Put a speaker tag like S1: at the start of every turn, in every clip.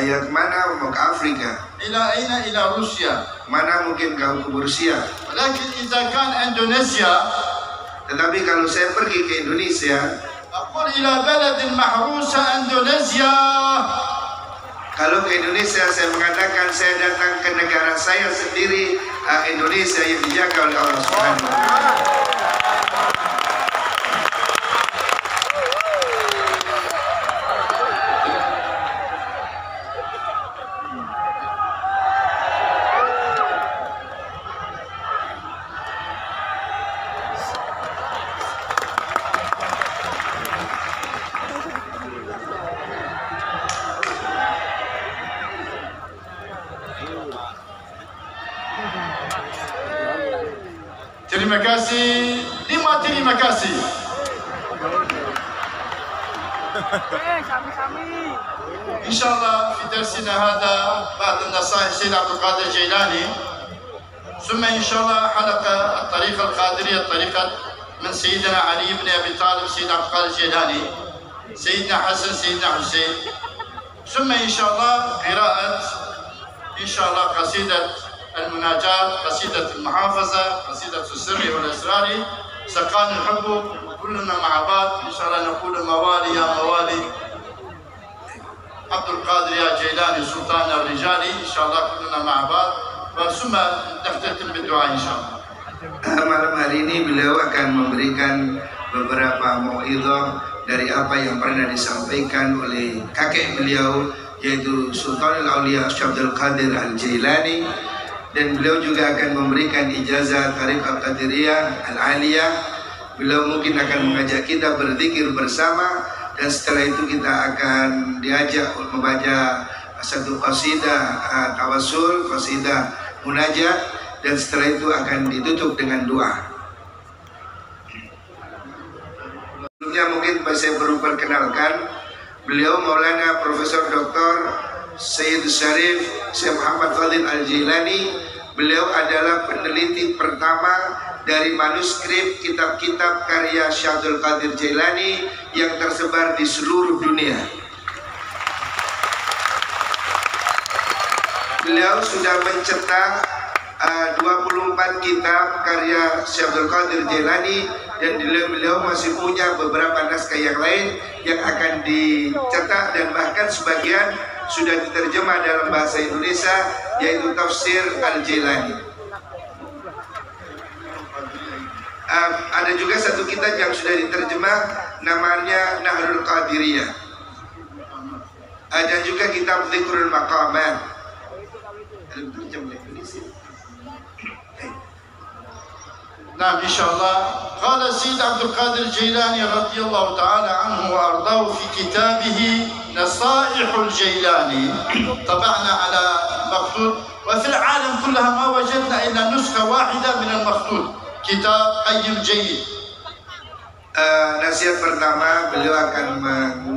S1: Ya kemana? Mau ke Afrika.
S2: إلى أين؟ إلى روسيا.
S1: Mana mungkin kau ke Rusia?
S2: ولكن إذا كان إندونيسيا،
S1: Tetapi kalau saya pergi ke Indonesia,
S2: أقول إلى بلد محروسة إندونيسيا.
S1: kalau ke Indonesia saya mengatakan saya datang ke negara saya sendiri, Indonesia yang dijaga oleh Allah Subhanahu wa Ta'ala.
S2: Terima kasih. 5 terima kasih. إن شاء الله في درسنا هذا بعد النصائح سيد عبد القادر الجيلاني، ثم إن شاء الله حلقة الطريقة القادرية، الطريقة من سيدنا علي بن أبي طالب، سيد عبد القادر الجيلاني، سيدنا حسن، سيدنا حسين، ثم إن شاء الله قراءة إن شاء الله قصيدة المناجاة، قصيدة المحافظة، قصيدة السر والأسرار، سقان الحب، كلنا مع بعض إن شاء الله نقول موالي يا موالي عبد القادر يا جيلاني سلطان الرجال، إن شاء الله كلنا مع بعض، ثم نختتم بالدعاء إن شاء الله.
S1: Malam hari ini beliau akan memberikan beberapa mauidhah dari apa yang pernah disampaikan oleh kakek beliau, yaitu Sultan Al-Auliya Syekh Abdul Qadir Al-Jailani, dan beliau juga akan memberikan ijazah Tariqah Qadiriyah Al-Aliyah. Beliau mungkin akan mengajak kita berzikir bersama, dan setelah itu kita akan diajak membaca satu qasidah tawassul, qasidah munajat, dan setelah itu akan ditutup dengan doa. Sebelumnya mungkin saya perlu perkenalkan, beliau Maulana Profesor Dr. Sayyid Syarif Syekh Muhammad Fadil Al-Jailani. Beliau adalah peneliti pertama dari manuskrip kitab-kitab karya Syekh Abdul Qadir Jailani yang tersebar di seluruh dunia. Beliau sudah mencetak 24 kitab karya Syekh Abdul Qadir Jailani, dan beliau masih punya beberapa naskah yang lain yang akan dicetak, dan bahkan sebagian sudah diterjemah dalam bahasa Indonesia, yaitu Tafsir Al-Jailani. Ada juga satu kitab yang sudah diterjemah, namanya Nahrul Qadiriyah. Dan juga kitab Dzikrul Maqamat.
S2: نعم إن شاء الله. قال السيد عبد القادر الجيلاني رضي الله تعالى عنه وأرضاه في كتابه نصائح الجيلاني، طبعنا على مخطوط، وفي العالم كلها ما وجدنا إلا نسخة واحدة من المخطوط، كتاب قيم جيد.
S1: Nasihat pertama, beliau akan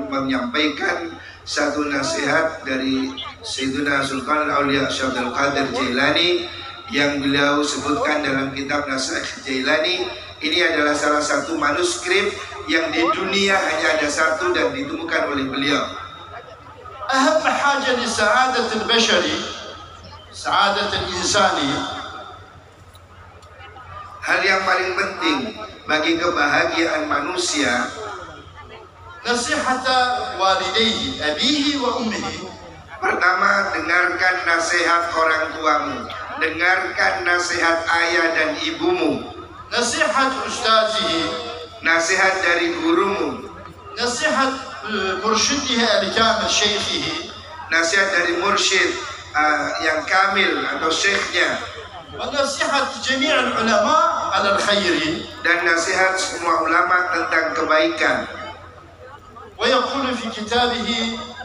S1: menyampaikan satu nasihat dari Sayyidina Sultan Al-Auliya Syekh Abdul Qadir Jailani yang beliau sebutkan dalam kitab Nasihat Jailani. Ini adalah salah satu manuskrip yang di dunia hanya ada satu dan ditemukan oleh beliau.
S2: أهم حاجة لسعادة البشري، سعادة الإنساني،
S1: hal yang paling penting bagi kebahagiaan manusia,
S2: نصيحة والديه أبيه وأمه.
S1: pertama, dengarkan nasihat orang tuamu, dengarkan nasihat ayah dan ibumu,
S2: نصيحة أستاذه،
S1: nasihat dari gurumu,
S2: نصيحة مرشده الكامل شيخه،
S1: nasihat dari mursyid yang kamil atau syekhnya,
S2: ونصيحة جميع العلماء على الخير.
S1: dan nasihat semua ulama tentang kebaikan.
S2: ويقول في كتابه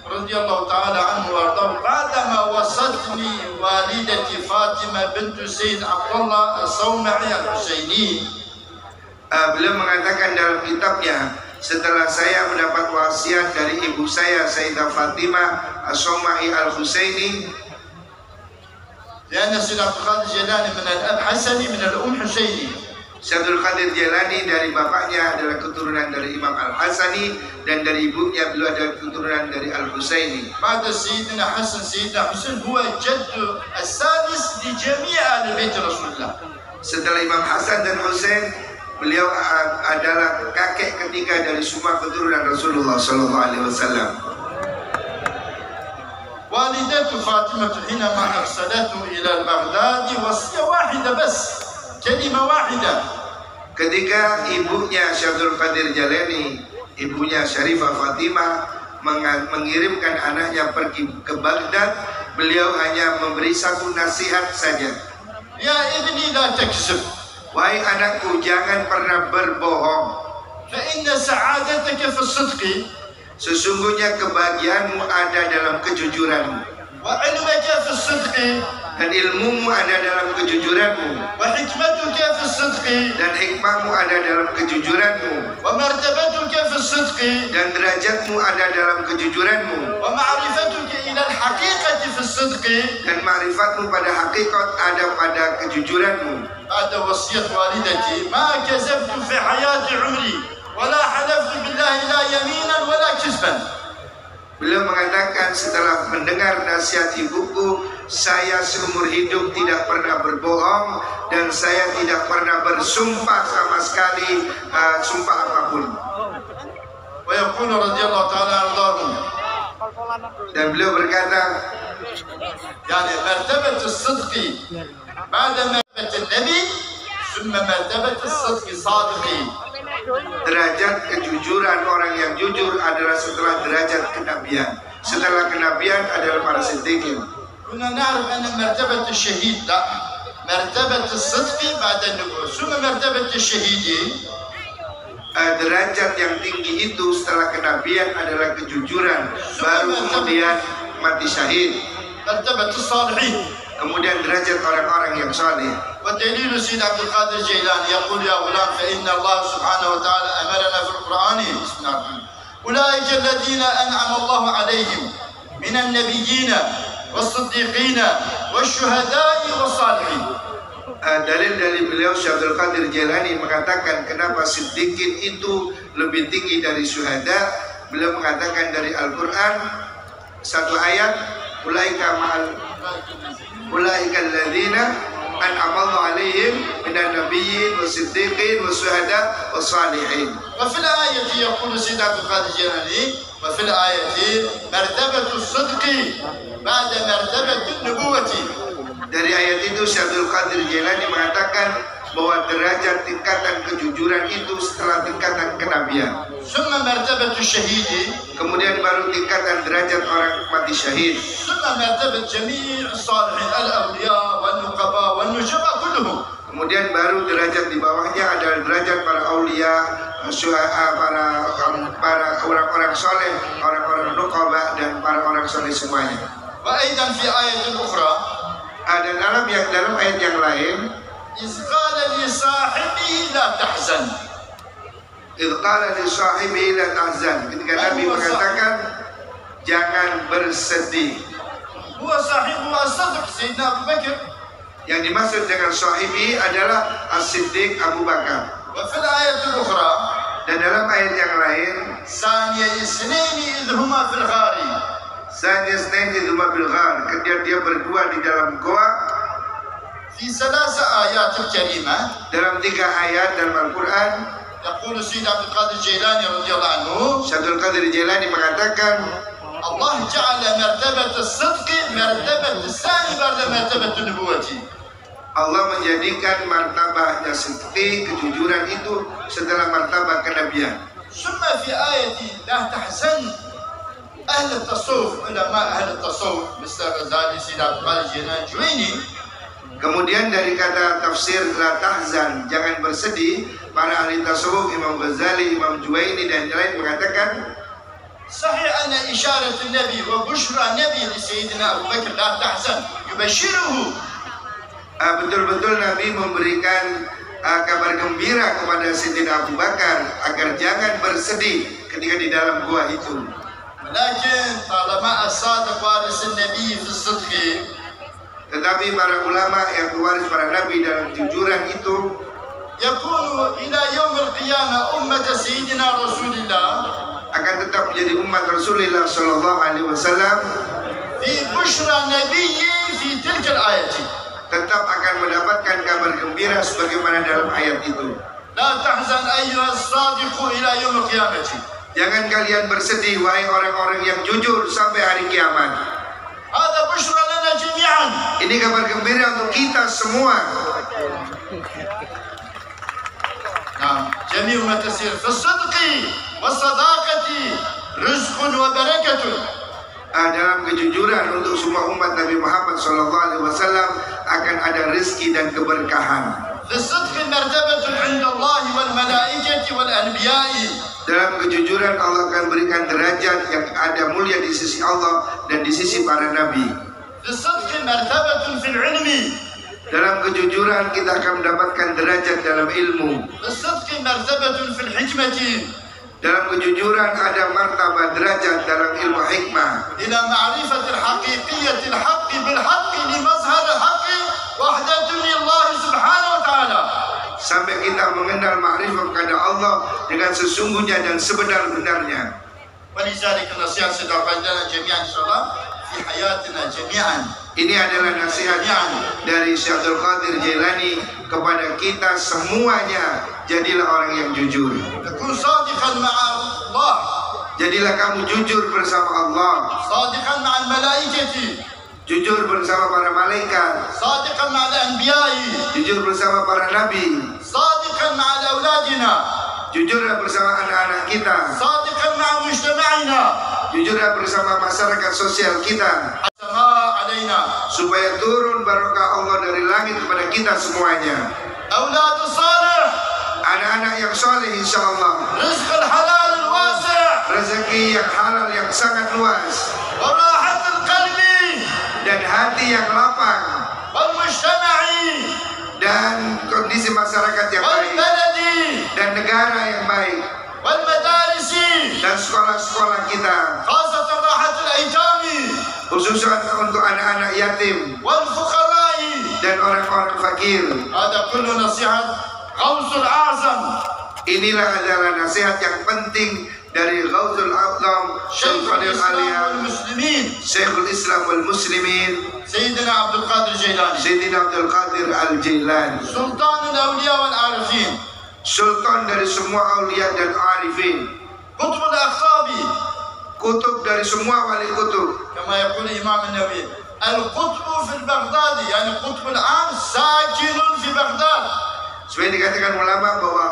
S2: رضي الله تعالى عنه وارضاه: بعدما وصتني والدتي فاطمة بنت سيد عبد الله الصومعي الحسيني.
S1: Beliau mengatakan dalam kitabnya, setelah saya mendapat wasiat dari ibu saya Sayyidah Fatimah As-Somai Al-Husaini,
S2: لأن سيد عبد القادر الجيلاني من الأب حسني من الأم حسيني.
S1: Syabdul Qadir Jailani dari bapaknya adalah keturunan dari Imam Al-Hasani, dan dari ibunya beliau adalah keturunan dari Al-Husaini.
S2: بعد سيدنا حسن سيدنا حسين هو جد السادس لجميع آل بيت رسول الله.
S1: Setelah Imam Hasan dan Husain, beliau adalah kakek ketiga dari semua keturunan Rasulullah sallallahu alaihi wasallam.
S2: والدته فاطمة حينما أرسلته إلى بغداد وصية واحدة بس، كلمة واحدة.
S1: Ketika ibunya Syabdul Qadir Jailani, ibunya Syarifah Fatimah mengirimkan anaknya pergi ke Baghdad, beliau hanya memberi satu nasihat saja.
S2: يا ابني لا تكذب.
S1: Wahai anakku, jangan pernah berbohong.
S2: فإن سعادتك في الصدق.
S1: Sesungguhnya kebahagiaanmu ada dalam kejujuranmu.
S2: وعلمك في الصدق.
S1: Dan ilmumu ada dalam kejujuranmu.
S2: وحكمتك في الصدق.
S1: Dan hikmahmu ada dalam kejujuranmu.
S2: ومرتبتك في الصدق.
S1: Dan derajatmu ada dalam kejujuranmu.
S2: ومعرفتك إلى الحقيقة في الصدق.
S1: Dan ma'rifatmu pada hakikat ada pada kejujuranmu.
S2: بعد وصية والدتي ما كذبت في حياة عمري ولا حلفت بالله لا يمينا ولا كذبا.
S1: Beliau mengatakan, setelah mendengar nasihat ibuku, saya seumur hidup tidak pernah berbohong dan saya tidak pernah bersumpah sama sekali, sumpah apapun.
S2: ويقول رضي الله تعالى عنه.
S1: Dan beliau berkata,
S2: يعني مرتبة الصدق بعد مرتبة النبي ثم مرتبة الصدق صادقي.
S1: derajat kejujuran orang yang jujur adalah setelah derajat kenabian. Setelah kenabian adalah para siddiqin.
S2: كنا نعرف أن مرتبة الشهيد لا، مرتبة الصدق بعد النبوة ثم مرتبة الشهيد.
S1: Derajat yang tinggi itu setelah kenabian adalah kejujuran, baru kemudian mati syahid.
S2: مرتبة الصالحين.
S1: Kemudian derajat orang-orang yang saleh.
S2: والدليل سيد عبد القادر الجيلاني يقول يا غلام فإن الله سبحانه وتعالى أمرنا في القرآن بسم الله الرحمن الرحيم أولئك الذين أنعم الله عليهم من النبيين والصديقين والشهداء والصالحين.
S1: Dalil dari beliau Syabdul Qadir Jailani mengatakan kenapa siddiqin itu lebih tinggi dari syuhada. Beliau mengatakan dari Al-Quran satu ayat, ulaika alladzina an'amallahu alaihim minan nabiyyin wasiddiqin wasyuhada wassalihin.
S2: وفي الآية يقول سيد عبد القادر الجيلاني وفي الآية مرتبة الصدق بعد مرتبة النبوة.
S1: Dari ayat itu Syabdul Qadir Jailani mengatakan bahwa derajat tingkatan kejujuran itu setelah tingkatan kenabian.
S2: ثم مرتبة الشهيد.
S1: Kemudian baru tingkatan derajat orang mati syahid.
S2: ثم مرتبة جميع الصالحين الأولياء والنقباء والنجباء كلهم.
S1: Kemudian baru derajat di bawahnya adalah derajat para aulia, para orang-orang soleh, orang-orang nuqaba dan para orang soleh semuanya.
S2: وأيضا في آية أخرى
S1: Dan dalam ayat yang lain,
S2: إذ قال لصاحبه لا تحزن.
S1: idh qala li sahibihi la tahzan, ketika Nabi mengatakan jangan bersedih.
S2: هو صاحبه الصدق سيدنا أبو بكر.
S1: Yang dimaksud dengan sahibi adalah As-Siddiq Abu Bakar.
S2: وفي الآية الأخرى
S1: Dan dalam ayat yang lain,
S2: ثانية اثنين إذ هما في الغار.
S1: Sanya Snain itu bil ghar, ketika dia berdua di dalam goa.
S2: في ثلاث آيات الكريمة
S1: Dalam 3 ayat dalam Al-Quran,
S2: يقول سيد عبد القادر الجيلاني رضي الله عنه
S1: Syabdul Qadir Jailani mengatakan
S2: الله جعل مرتبة الصدق مرتبة الثاني بعد مرتبة النبوة.
S1: Allah menjadikan martabahnya sidqi, kejujuran itu setelah martabah kenabian.
S2: ثم في آية لا تحزن أهل التصوف علماء أهل التصوف مثل الغزالي سيد عبد القادر الجيلاني الجويني.
S1: Kemudian dari kata tafsir la tahzan, jangan bersedih, para ahli tasawuf Imam Ghazali, Imam Juwaini dan yang lain mengatakan
S2: صحيح أن إشارة النبي وبشرى النبي لسيدنا أبو بكر لا تحزن يبشره.
S1: betul-betul Nabi memberikan kabar gembira kepada Sayyidina Abu Bakar agar jangan bersedih ketika di dalam gua itu.
S2: ولكن طالما الصادق وارث النبي في الصدق.
S1: Tetapi para ulama yang pewaris para nabi dalam kejujuran itu
S2: يكون إلى يوم القيامة أمة سيدنا رسول الله
S1: akan tetap menjadi umat Rasulullah sallallahu alaihi wasallam,
S2: في بشرى نبي في تلك الآية.
S1: tetap akan mendapatkan kabar gembira sebagaimana dalam ayat itu.
S2: لا تحزن أيها الصادق إلى يوم القيامة.
S1: Jangan kalian bersedih wahai orang-orang yang jujur sampai hari kiamat.
S2: هذا بشرى لنا جميعا.
S1: Ini kabar gembira untuk kita semua.
S2: نعم، جميع ما تسير في الصدق والصداقة رزق وبركة.
S1: Dalam kejujuran untuk semua umat Nabi Muhammad SAW akan ada rezeki dan keberkahan.
S2: في الصدق مرتبة عند الله والملائكة والأنبياء.
S1: Dalam kejujuran Allah akan berikan derajat yang ada mulia di sisi Allah dan di sisi para nabi.
S2: في الصدق مرتبة في العلم.
S1: Dalam kejujuran kita akan mendapatkan derajat dalam ilmu.
S2: في الصدق مرتبة في الحكمة.
S1: Dalam kejujuran ada martabat derajat dalam ilmu hikmah.
S2: إلى معرفة الحقيقية الحق بالحق لمظهر الحق وحدة لله سبحانه وتعالى.
S1: Sampai kita mengenal ma'rifah kepada Allah dengan sesungguhnya dan sebenar-benarnya.
S2: ولذلك النصيحة ستقال لنا جميعا إن شاء الله في حياتنا جميعا.
S1: Ini adalah nasihat dari Syekh Abdul Qadir Jailani kepada kita semuanya. Jadilah orang yang jujur.
S2: تكون صادقا مع الله.
S1: Jadilah kamu jujur bersama Allah,
S2: صادقا مع الملائكة.
S1: jujur bersama para malaikat,
S2: صادقا مع الأنبياء.
S1: jujur bersama para nabi,
S2: صادقا مع أولادنا.
S1: jujurlah bersama anak-anak kita,
S2: صادقا مع مجتمعنا.
S1: jujurlah bersama masyarakat sosial kita,
S2: السماء علينا.
S1: supaya turun barokah Allah dari langit kepada kita semuanya.
S2: أولاد الصالح.
S1: Anak-anak yang soleh insya Allah,
S2: رزق الحلال الواسع.
S1: rezeki yang halal yang sangat luas,
S2: وراحة القلب
S1: dan hati yang lapang,
S2: والمجتمع
S1: dan kondisi masyarakat yang baik,
S2: والبلد
S1: dan negara yang baik,
S2: والمدارس،
S1: dan sekolah-sekolah kita,
S2: خاصة راحة الأيتام
S1: khususnya untuk anak-anak yatim
S2: والفقراء.
S1: dan orang-orang fakir.
S2: هذا كله نصيحة غوث الأعظم
S1: Inilah adalah nasihat yang penting dari Ghawthul A'zam
S2: شيخ
S1: Sultanul
S2: الإسلام
S1: Aliyah,
S2: والمسلمين
S1: Syekhul Islam wal Muslimin,
S2: سيدنا عبد القادر الجيلاني،
S1: Sayyidina Abdul Qadir Al-Jailani,
S2: سلطان الأولياء والعارفين،
S1: sultan dari semua aulia dan arifin,
S2: قطب الأقطاب،
S1: kutub dari semua wali kutub.
S2: كما يقول الإمام النووي القطب في البغداد، يعني القطب العام ساكن في بغداد.
S1: Seperti dikatakan ulama bahwa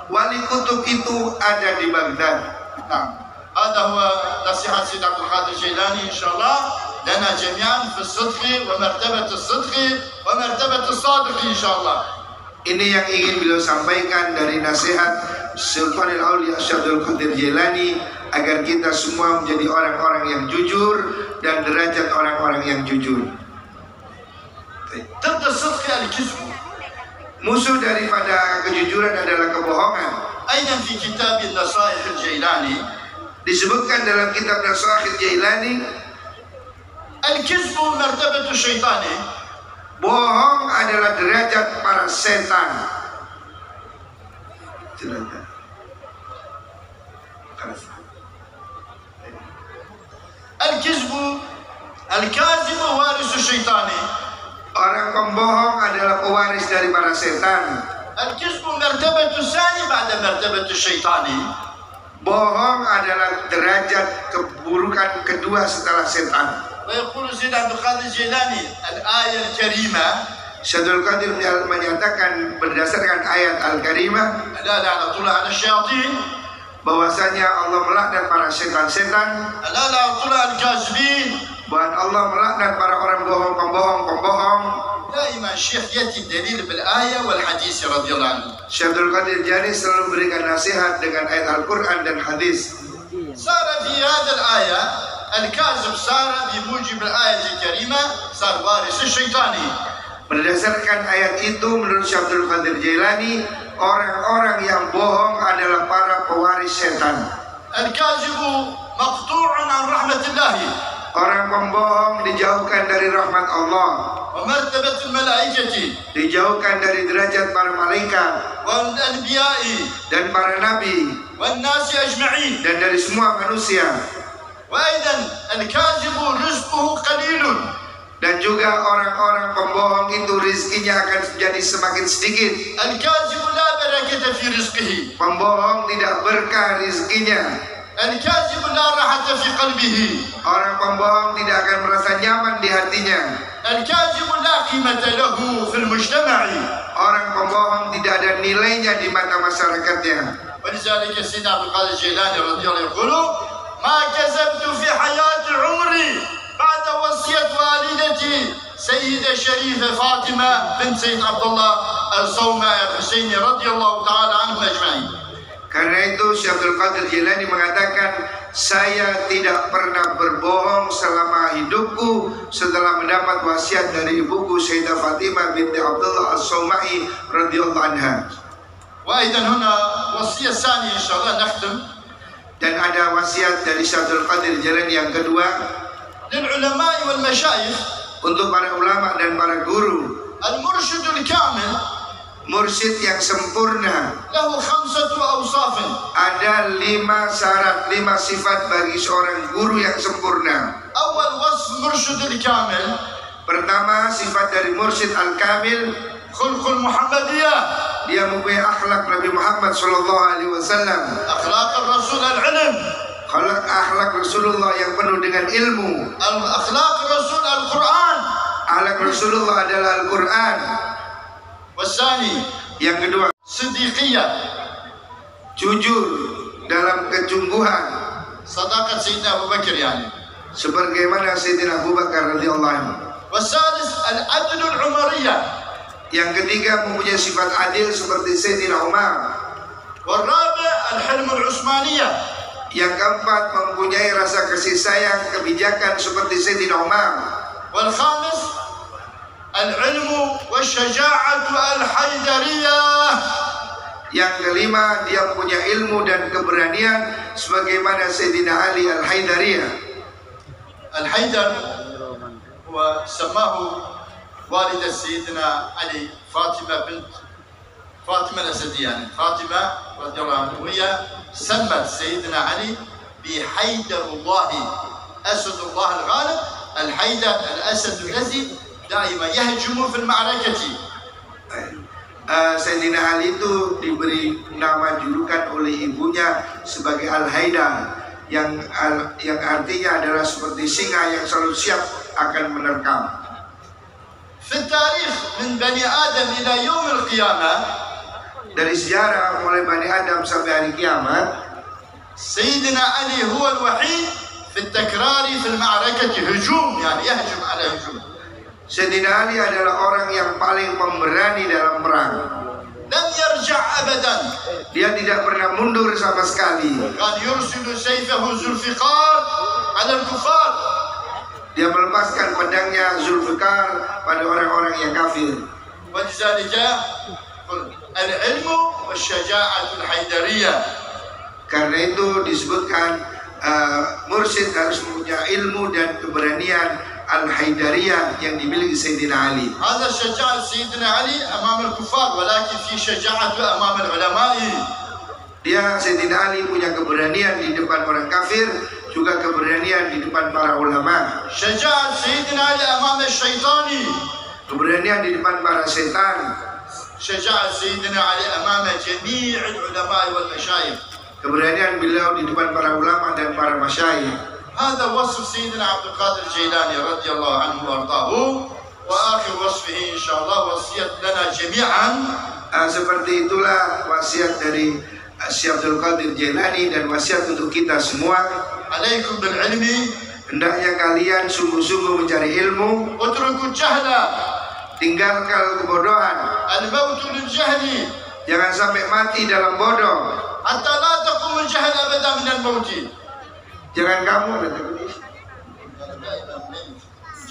S1: wali kutub itu ada di Baghdad.
S2: نعم، هذا هو نصيحة سيد عبد القادر الجيلاني إن شاء الله لنا جميعا في الصدق ومرتبة الصدق ومرتبة الصادق إن شاء الله.
S1: Ini yang ingin beliau sampaikan dari nasihat Sultanul Auliya Syekh Abdul Qadir Jailani, agar kita semua menjadi orang-orang yang jujur dan derajat orang-orang yang jujur.
S2: ضد الصدق الكذب.
S1: Musuh daripada kejujuran adalah kebohongan.
S2: أيضا في كتاب النصائح الجيلاني
S1: Disebutkan dalam kitab Nasihat Jailani,
S2: الكذب مرتبة الشيطان.
S1: bohong adalah derajat para setan.
S2: الكذب الكاذب وارث الشيطان.
S1: Orang pembohong adalah pewaris dari para setan.
S2: الكذب مرتبة الثاني بعد مرتبة الشيطان.
S1: Bohong adalah derajat keburukan kedua setelah setan.
S2: ويقول سيد عبد القادر الجيلاني الآية الكريمة
S1: Syaikhul Qadir menyatakan berdasarkan ayat Al-Karimah
S2: لا لعنة الله على الشياطين،
S1: bahwasanya Allah melaknat para setan-setan,
S2: لا لعنة الله على الكاذبين.
S1: bahwa Allah melaknat para orang bohong, pembohong.
S2: دائما الشيخ يأتي الدليل بالآية والحديث رضي الله عنه.
S1: Syaikhul Qadir Jailani selalu memberikan nasihat dengan ayat Al-Quran dan hadis.
S2: صار في هذا الآية الكاذب صار بموجب الآية الكريمة صار وارث الشيطاني.
S1: Berdasarkan ayat itu menurut Syaikhul Qadir Jailani, orang-orang yang bohong adalah para pewaris setan.
S2: الكاذب مقطوع عن رحمة الله،
S1: Orang pembohong dijauhkan dari rahmat Allah.
S2: ومرتبة الملائكة
S1: dijauhkan dari derajat para malaikat
S2: والأنبياء
S1: dan para nabi
S2: والناس أجمعين.
S1: dan dari semua manusia.
S2: وأيضا الكاذب رزقه قليل
S1: Dan juga orang-orang pembohong itu rizkinya akan jadi semakin sedikit.
S2: الكاذب لا بركة في رزقه
S1: Pembohong tidak berkah rizkinya.
S2: الكاذب لا راحة في قلبه
S1: Orang pembohong tidak akan merasa nyaman di hatinya.
S2: الكاذب لا قيمة له في المجتمع.
S1: Orang pembohong tidak ada nilainya di mata masyarakatnya.
S2: ولذلك سيدنا عبد القادر الجيلاني رضي الله عنه يقول ما كذبت في حياة عمري بعد وصية والدتي سيدة شريفة فاطمة بنت سيد عبد الله الصومعي الحسيني رضي الله تعالى عنهم أجمعين.
S1: Karena itu Syekh Abdul Qadir Jilani mengatakan, saya tidak pernah berbohong selama hidupku setelah mendapat wasiat dari ibuku Sayyidah Fatimah binti Abdullah As-Sawma'i radhiyallahu anha.
S2: وأيضا هنا وصية ثانية إن شاء الله نختم.
S1: Dan ada wasiat dari Syekh Abdul Qadir Jilani yang kedua
S2: للعلماء والمشايخ.
S1: untuk para ulama dan para guru.
S2: المرشد الكامل
S1: Mursyid yang sempurna
S2: له 5 أوصاف.
S1: ada 5 syarat, 5 sifat bagi seorang guru yang sempurna.
S2: أول وصف مرشد الكامل
S1: Pertama, sifat dari mursyid al-kamil,
S2: خلق المحمدية.
S1: dia mempunyai akhlak Nabi Muhammad SAW.
S2: أخلاق الرسول العلم.
S1: Akhlak Rasulullah yang penuh dengan ilmu.
S2: أخلاق الرسول القرآن.
S1: Akhlak Rasulullah adalah Al-Quran.
S2: والثاني
S1: Yang kedua,
S2: صديقية.
S1: jujur dalam kecungguhan,
S2: صداقة سيدنا أبو بكر يعني.
S1: sebagaimana Sayyidina Abu Bakar radhiyallahu anhu.
S2: والثالث العدل العمرية.
S1: Yang ketiga, mempunyai sifat adil seperti Sayyidina Umar.
S2: والرابع الحلم العثمانية.
S1: Yang keempat, mempunyai rasa kasih sayang, kebijakan seperti Sayyidina Umar.
S2: والخامس العلم والشجاعة الحيدرية.
S1: Yang kelima, dia mempunyai ilmu dan keberanian sebagaimana Sayyidina Ali Al-Haidariyah.
S2: الحيدر هو سماه والدة سيدنا علي فاطمة بنت فاطمة الأسدية يعني فاطمة رضي الله عنها، وهي سمت سيدنا علي بحيدر الله أسد الله الغالب. الحيدر الأسد الذي دائما يهجم في المعركة.
S1: Sayyidina Ali itu diberi nama julukan oleh ibunya sebagai Al-Haidar, yang artinya adalah seperti singa yang selalu siap akan menerkam.
S2: في التاريخ من بني آدم إلى يوم القيامة
S1: Dari sejarah mulai Bani Adam sampai hari kiamat,
S2: سيدنا علي هو الوحيد في التكرار في المعركة هجوم يعني يهجم على هجوم.
S1: Sayyidina Ali adalah orang yang paling pemberani dalam perang.
S2: لم يرجع أبدا.
S1: Dia tidak pernah mundur sama sekali.
S2: كان يرسل سيفه ذو الفقار على الكفار.
S1: Dia melepaskan pedangnya Zulfikar pada orang-orang yang kafir.
S2: ولذلك العلم والشجاعة الحيدرية.
S1: Karena itu disebutkan mursyid harus mempunyai ilmu dan keberanian Al-Haidariyah yang dimiliki Sayyidina Ali.
S2: هذا شجاعة سيدنا علي أمام الكفار ولكن في شجاعة أمام العلماء.
S1: Dia Sayyidina Ali punya keberanian di depan orang kafir, juga keberanian di depan para ulama.
S2: شجاعة سيدنا علي أمام الشيطان.
S1: Keberanian di depan para setan.
S2: شجاعة سيدنا علي أمام جميع العلماء والمشايخ.
S1: Keberanian beliau di depan para ulama dan para masyayikh.
S2: هذا وصف سيدنا عبد القادر الجيلاني رضي الله عنه وارضاه. وآخر وصفه إن شاء الله وصية لنا جميعا.
S1: Seperti itulah wasiat dari Syekh Abdul Qadir Jilani dan wasiat untuk kita semua.
S2: عليكم بالعلم.
S1: Hendaknya kalian sungguh-sungguh mencari ilmu.
S2: اتركوا الجهل.
S1: Tinggalkan kebodohan.
S2: الموت للجهل.
S1: Jangan sampai mati dalam bodoh.
S2: حتى لا تقوم الجهل أبدا من الموت.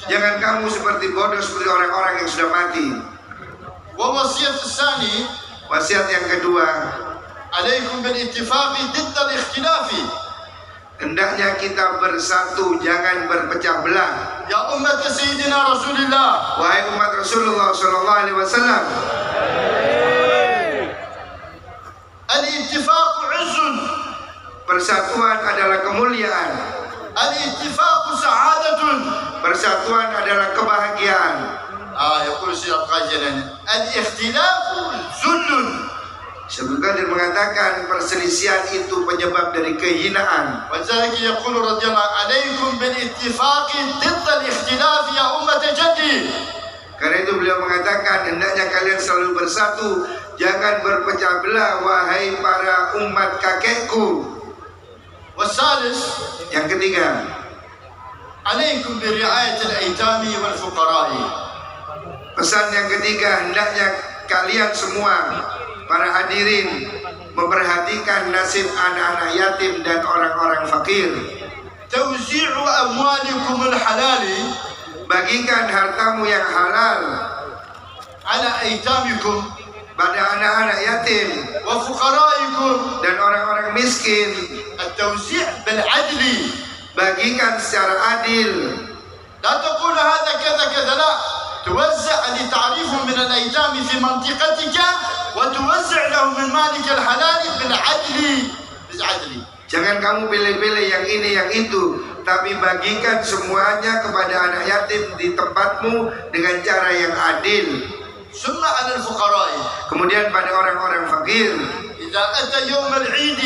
S1: Jangan kamu seperti bodoh seperti orang-orang yang sudah mati.
S2: ووصية الثاني.
S1: Wasiat yang kedua.
S2: عليكم بالاتفاق ضد الاختلاف.
S1: hendaknya kita bersatu, jangan berpecah belah.
S2: يا أمة سيدنا رسول الله
S1: Wahai umat Rasulullah sallallahu alaihi wasallam,
S2: الاتفاق عز
S1: persatuan adalah kemuliaan.
S2: الاتفاق سعادة
S1: Persatuan adalah kebahagiaan.
S2: يقول سيد القائد الاختلاف ذل.
S1: Syaikhul Qadir mengatakan perselisihan itu penyebab dari kehinaan.
S2: ولذلك يقول رضي الله عليكم بالاتفاق ضد الاختلاف يا أمة جدي.
S1: Karena itu beliau mengatakan hendaknya kalian selalu bersatu, jangan berpecah belah wahai para umat kakekku.
S2: والثالث
S1: Yang ketiga,
S2: عليكم برعاية الأيتام والفقراء.
S1: pesan yang ketiga, hendaknya kalian semua para hadirin memperhatikan nasib anak-anak yatim dan orang-orang fakir.
S2: توزيع أموالكم الحلال
S1: Bagikan hartamu yang halal
S2: على أيتامكم
S1: pada anak-anak yatim
S2: وفقرائكم.
S1: dan orang-orang miskin.
S2: التوزيع بالعدل.
S1: Bagikan secara adil.
S2: لا تقول هذا كذا كذا، لا، توزع لتعريفهم من الأيتام في منطقتك وتوزع لهم من مالك الحلال بالعدل.
S1: Jangan kamu pilih-pilih yang ini yang itu, tapi bagikan semuanya kepada anak yatim di tempatmu dengan cara yang adil.
S2: ثم على الفقراء.
S1: Kemudian pada orang-orang fakir,
S2: إذا أتى يوم العيد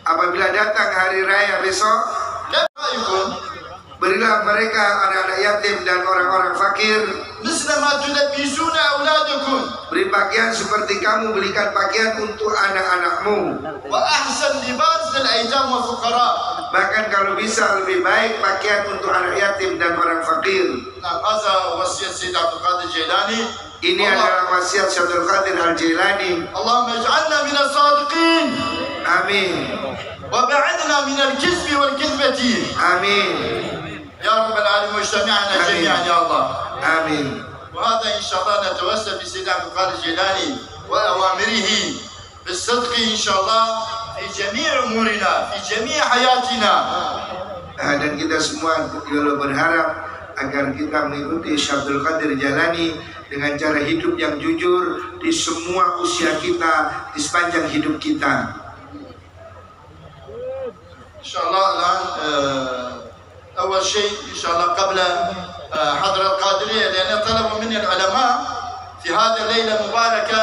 S1: apabila datang hari raya besok,
S2: لا رأيكم
S1: berilah mereka anak-anak yatim dan orang-orang fakir
S2: مثل ما تلبسون أولادكم
S1: beri pakaian seperti kamu belikan pakaian untuk anak-anakmu.
S2: وأحسن لباس للأيتام والفقراء.
S1: Bahkan kalau bisa lebih baik pakaian untuk anak yatim dan orang fakir.
S2: نعم، هذا وصية سيد عبد القادر الجيلاني.
S1: Ini adalah wasiat Syaikhul Qadir Al-Jailani.
S2: اللهم اجعلنا من الصادقين.
S1: Amin.
S2: وبعدنا من الكذب والكذبة.
S1: Amin.
S2: يا رب العالمين واجتمعنا جميعا يا الله.
S1: Amin.
S2: وهذا إن شاء الله نتوسل بسيد عبد القادر الجيلاني وأوامره بالصدق إن شاء الله في جميع أمورنا في جميع حياتنا.
S1: Dan kita semua juga berharap agar kita mengikuti Syaikhul Qadir Jailani dengan cara hidup yang jujur di semua usia kita, di sepanjang hidup kita.
S2: إن شاء الله الآن أول شيء إن شاء الله قبل حضر القادرية، لأن طلبوا مني العلماء في هذه الليلة المباركة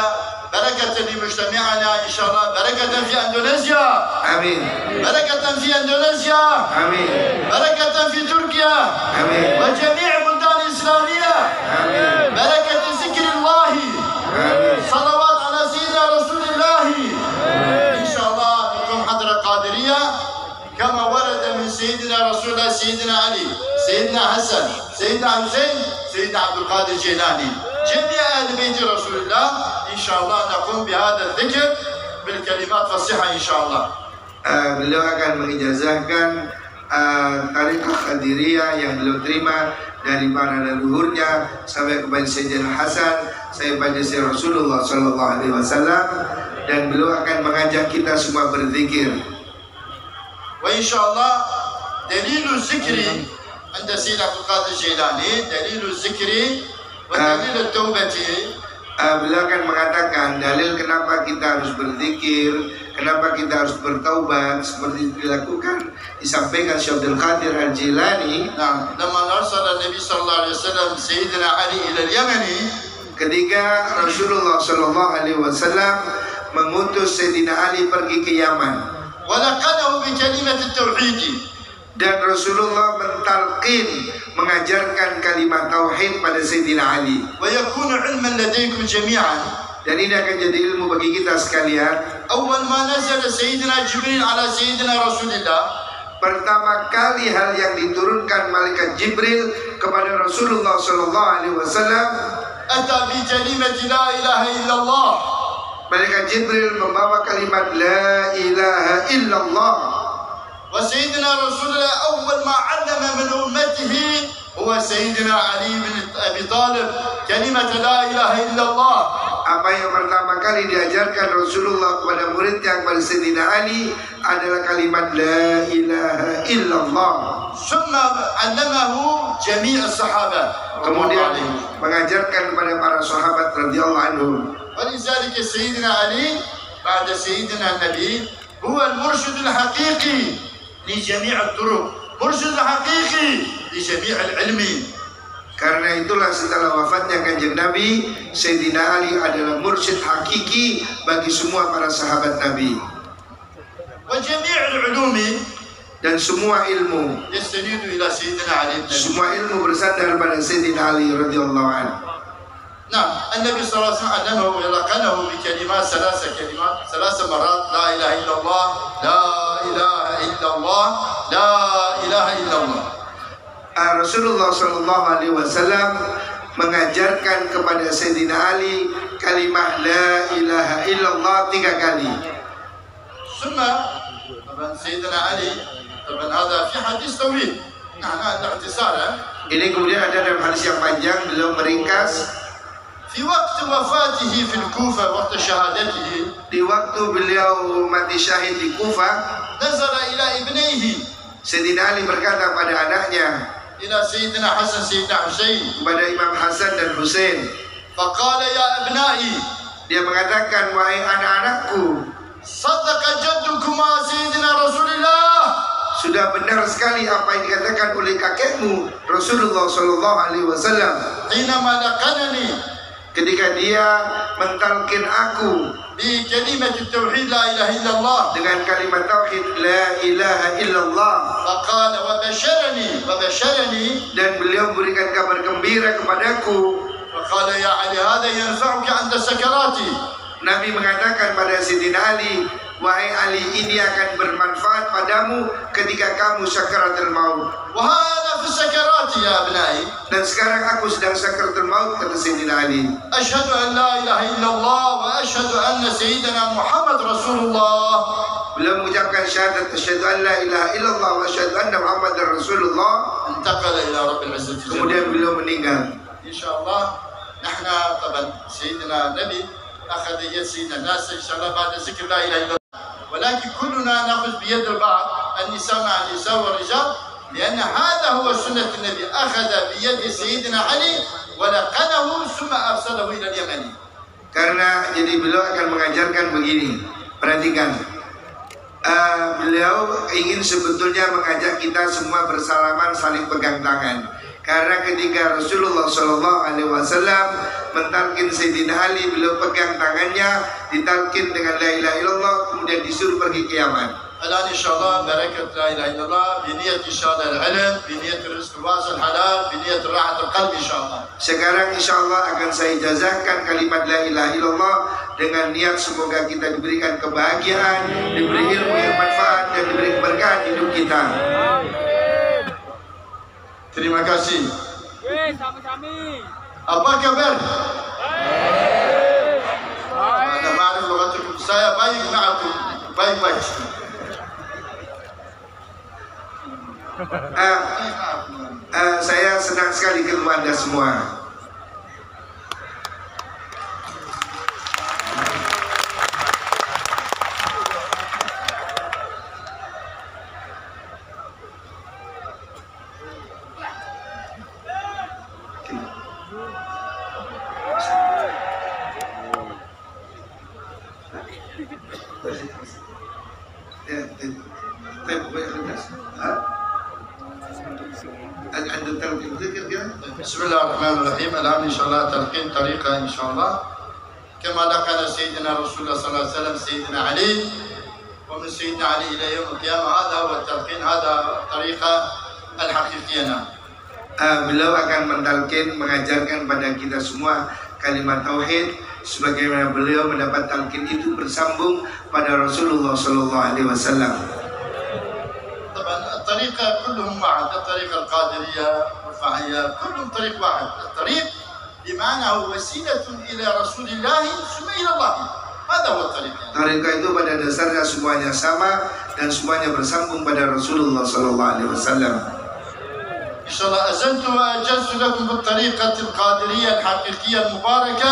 S2: بركة لمجتمعنا إن شاء الله، بركة في أندونيسيا.
S1: Amin.
S2: بركة في أندونيسيا.
S1: Amin.
S2: بركة في تركيا.
S1: Amin.
S2: وجميع البلدان الإسلامية.
S1: Amin.
S2: بركة ذكر الله.
S1: Amin.
S2: صلوات على سيدنا رسول الله. إن شاء الله لكم حضرة قادرية كما ورد من سيدنا رسول الله سيدنا علي، سيدنا حسن، سيدنا حسين، سيدنا عبد القادر الجيلاني، جميع أهل بيت رسول الله. إن شاء الله نقوم بهذا الذكر بالكلمات فصيحة إن شاء الله.
S1: Beliau akan mengijazahkan Tariqah Qadiriyah yang beliau terima dari para leluhurnya sampai kepada Sayyidina Hasan, sampai pada Sayyidina Rasulullah sallallahu alaihi wasallam, dan beliau akan mengajak kita semua berzikir.
S2: وإن شاء الله دليل الذكر عند سيد عبد القادر الجيلاني، دليل الذكر ودليل التوبة.
S1: Beliau akan mengatakan dalil kenapa kita harus berzikir, kenapa kita harus bertaubat seperti dilakukan disampaikan Syaikhul Qadir Al-Jailani.
S2: نعم، لما أرسل النبي صلى الله عليه وسلم سيدنا علي إلى اليمن،
S1: ketika Rasulullah sallallahu alaihi wasallam mengutus Sayyidina Ali pergi ke Yaman.
S2: ولقنه بكلمة التوحيد.
S1: Dan Rasulullah mentalqin, mengajarkan kalimat tauhid pada Sayyidina Ali.
S2: ويكون علما لديكم جميعا.
S1: Dan ini akan jadi ilmu bagi kita sekalian.
S2: أول ما نزل سيدنا جبريل على سيدنا رسول الله،
S1: Pertama kali hal yang diturunkan malaikat Jibril kepada Rasulullah sallallahu alaihi wasallam,
S2: أتى بكلمة لا إله إلا الله.
S1: malaikat Jibril membawa kalimat la ilaha illallah.
S2: وسيدنا رسول الله أول ما علم من أمته هو سيدنا علي بن أبي طالب كلمة لا إله إلا الله.
S1: Apa yang pertama kali diajarkan Rasulullah kepada muridnya kepada Sayyidina Ali adalah kalimat La ilaha illallah.
S2: Summa 'allamahu jami' as-sahabah.
S1: Kemudian mengajarkan kepada para sahabat radhiyallahu anhum.
S2: ولذلك سيدنا علي بعد سيدنا النبي هو المرشد الحقيقي لجميع الطرق، مرشد الحقيقي لجميع العلم.
S1: Karena itulah setelah wafatnya Kanjeng Nabi, Sayyidina Ali adalah mursyid hakiki bagi semua para sahabat Nabi.
S2: وجميع العلوم
S1: Dan semua ilmu,
S2: يستند إلى سيدنا علي.
S1: semua ilmu bersandar pada Sayyidina Ali radhiyallahu anhu.
S2: نعم، النبي صلى الله عليه وسلم علمه ولقنه بكلمات ثلاث مرات لا إله إلا الله لا إله إلا الله لا إله إلا الله.
S1: Rasulullah Shallallahu Alaihi Wasallam mengajarkan kepada Sayyidina Ali kalimat La ilaha illallah 3 kali.
S2: ثم طبعا سيدنا علي طبعا هذا في حديث طويل، نحن هذا اختصار.
S1: Ini kemudian ada dalam hadis yang panjang, beliau meringkas.
S2: في وقت وفاته في الكوفة وقت شهادته
S1: Di waktu beliau mati syahid di Kufah,
S2: نظر إلى ابنيه،
S1: Sayyidina Ali berkata pada anaknya,
S2: إلى سيدنا حسن سيدنا حسين،
S1: kepada Imam Hasan dan Husain,
S2: فقال يا أبنائي
S1: dia mengatakan, wahai anak-anakku,
S2: صدق جدكما سيدنا رسول الله.
S1: sudah benar sekali apa yang dikatakan oleh kakekmu Rasulullah Shallallahu Alaihi Wasallam
S2: حينما لقنني
S1: ketika dia mentalkin aku
S2: بكلمة التوحيد لا إله إلا الله،
S1: dengan kalimat tauhid La ilaha illallah,
S2: فقال وبشرني
S1: dan beliau memberikan kabar gembira kepadaku.
S2: فقال يا علي هذا ينفعك عند سكراتي.
S1: Nabi mengatakan pada Sayyidina Ali, wahai Ali, ini akan bermanfaat padamu ketika kamu sakaratul maut.
S2: وهذا في السكرات يا أبنائي.
S1: Dan sekarang aku sedang sakaratul maut, kata Sayyidina Ali.
S2: أشهد أن لا إله إلا الله وأشهد أن سيدنا محمد رسول الله.
S1: Beliau mengucapkan syahadat asyhadu an la ilaha illallah wa asyhadu anna Muhammadar Rasulullah.
S2: انتقل إلى رب العزة والجلال.
S1: Kemudian beliau meninggal.
S2: إن شاء الله نحن طبعا سيدنا النبي أخذ يد سيدنا الناس إن شاء الله بعد ذكر لا إله إلا الله، ولكن كلنا نأخذ بيد البعض، النساء مع النساء والرجال، لأن هذا هو سنة النبي، أخذ بيد سيدنا علي ولقنه ثم أرسله إلى اليمن.
S1: Karena jadi beliau akan mengajarkan begini, perhatikan. Beliau ingin sebetulnya mengajak kita semua bersalaman, saling pegang tangan. Karena ketika Rasulullah Shallallahu Alaihi Wasallam mentalkin Sayyidina Ali, beliau pegang tangannya, ditalkin dengan La ilaha illallah, kemudian disuruh pergi ke Yaman.
S2: الآن إن شاء الله بركة لا إله إلا الله بنية إن شاء الله العلم، بنية الرزق الواسع الحلال، بنية راحة القلب إن شاء الله. Sekarang insya Allah akan saya ijazahkan kalimat La ilaha illallah dengan niat semoga kita diberikan kebahagiaan, diberi ilmu yang manfaat, dan diberi keberkahan hidup kita. Terima kasih. Apa kabar? Ada ma'rif lugatukum, saya baik ma'akum, baik-baik.
S1: Saya senang sekali ketemu Anda semua.
S2: بسم الله الرحمن الرحيم. الآن إن شاء الله تلقين طريقة إن شاء الله كما لقن سيدنا رسول الله صلى الله عليه وسلم سيدنا علي، ومن سيدنا علي إلى يوم القيامة. هذا هو التلقين، هذا الطريقة الحقيقية.
S1: Beliau akan mentalkin, mengajarkan pada kita semua kalimat tauhid sebagaimana beliau mendapat talqin itu bersambung pada Rasulullah Shallallahu Alaihi Wasallam.
S2: الطريقة كلهم واحد، الطريقة القادرية والرفاعية كلهم طريق واحد. الطريق بمعنى هو وسيلة إلى رسول الله ثم إلى الله. هذا هو الطريق.
S1: Tariqah itu pada dasarnya semuanya sama dan semuanya bersambung pada Rasulullah Shallallahu Alaihi Wasallam.
S2: إن شاء الله أزلت وأجزت لكم بالطريقة القادرية الحقيقية المباركة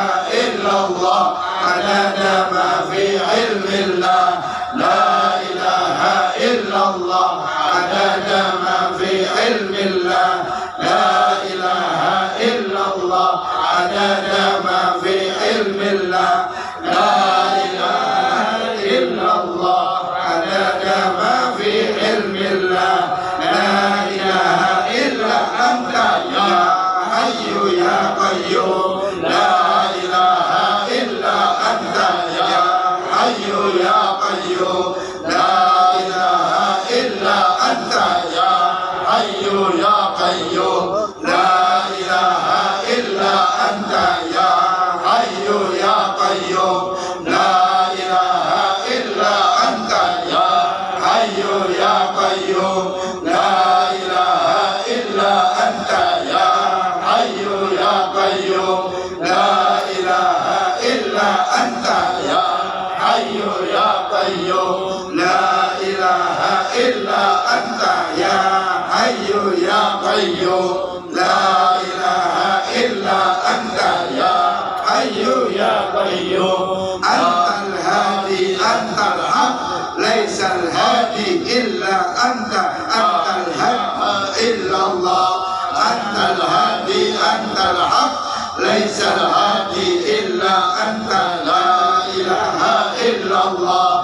S1: قيوم لا إله إلا أنت يا حي يا قيوم أنت الهادي أنت الحق ليس الهادي إلا أنت أنت الهادي إلا الله أنت الهادي أنت الحق ليس الهادي إلا أنت لا إله إلا الله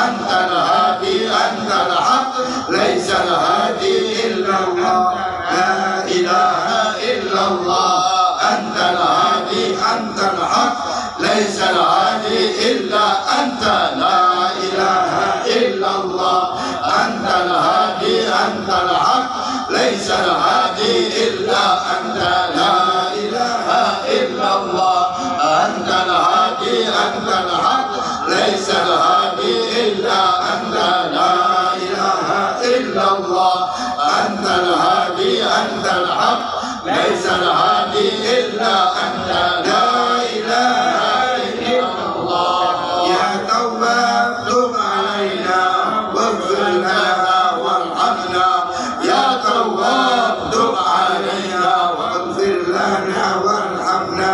S1: أنت الهادي أنت الحق ليس الهادي إلا الله لا إله إلا الله أنت الهادي أنت الحق ليس الهادي إلا أنت لا إله إلا الله أنت الهادي أنت الحق ليس الهادي إلا أنت لا إله إلا الله أنت الهادي أنت الحق ليس الهادي إلا أنت لا إله إلا الله أنت الهادي أنت الحق ليس الهادي إلا أنت لا إله إلا الله يا تواب تب علينا واغفر لنا وارحمنا يا تواب تب علينا واغفر لنا وارحمنا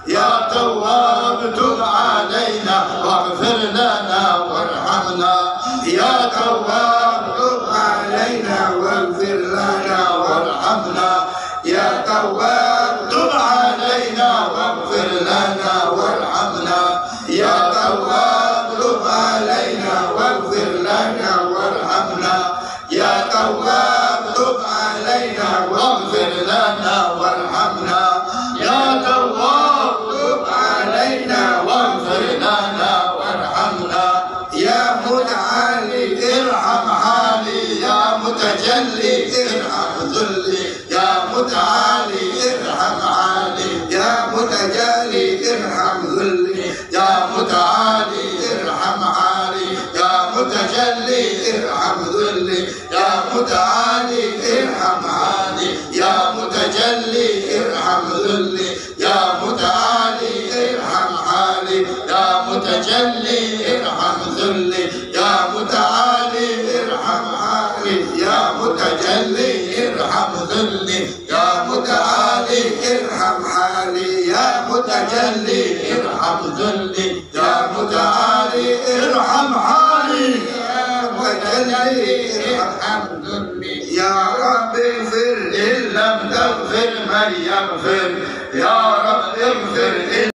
S1: يا تواب تب علينا واغفر لنا وارحمنا يا تواب تب علينا واغفر لنا وارحمنا يا تواب تب علينا واغفر لنا وارحمنا يا تواب تب علينا واغفر لنا وارحمنا يا تواب تب علينا واغفر لنا وارحمنا يا تواب تب علينا واغفر لنا وارحمنا يا متعالي ارحم حالي يا متجلي ارحم ذلي يا متعالي ارحم حالي يا متجلي ارحم ذلي يا متعالي ارحم حالي يا متجلي ارحم ذلي يا متعالي ارحم حالي يا متجلي ارحم ذلي يا متعالي ارحم حالي يا متجلي ارحم ذلي يا متعالي ارحم حالي يا متجلي ارحم ذلي يا متعالي ارحم حالي يا متجلي ارحم ذلي يا متعالي ارحم حالي يا متجلي ارحم ذلي يا رب اغفر إن لم تغفر من يغفر يا رب اغفر